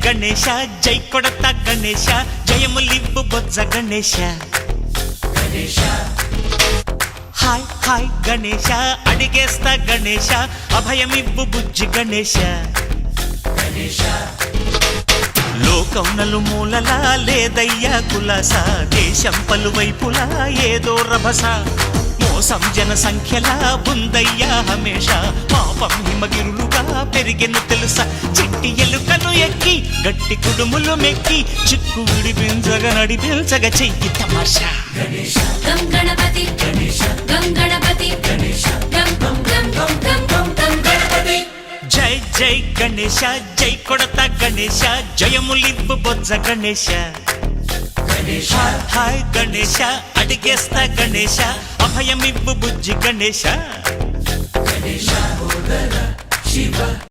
గణేశ జై కొడత గణేశ జయములివ్వు బొజ్జ Ganesha hi hi Ganesha అడిగేస్తా Ganesha అభయమివ్వు బుజ్జి గణేశ లోకం నలుమూలలా లేదయ్యా కులాస దేశం పలువైపులా ఏదో రభస మోసం జన సంఖ్యలా ఉందయ్యా హమేష పాపం హిమగిరులుగా పెరిగెను తెలుసా చిట్టి ఎలుకలు ఎక్కి గట్టి కుడుములు మెక్కి చిక్కు విడిపించగ నడిపించగ చెయ్యి తమాషా గం గణపతి గం గణపతి గం గం గం గం గం గం గం గణపతి జై జై గణేశ జై కొడత గణేశ జయములివ్వు బొజ్జ గణేశ హాయ్ గణేశ అడిగేస్తా గణేశ అభయమివ్వు బుజ్జి గణేశ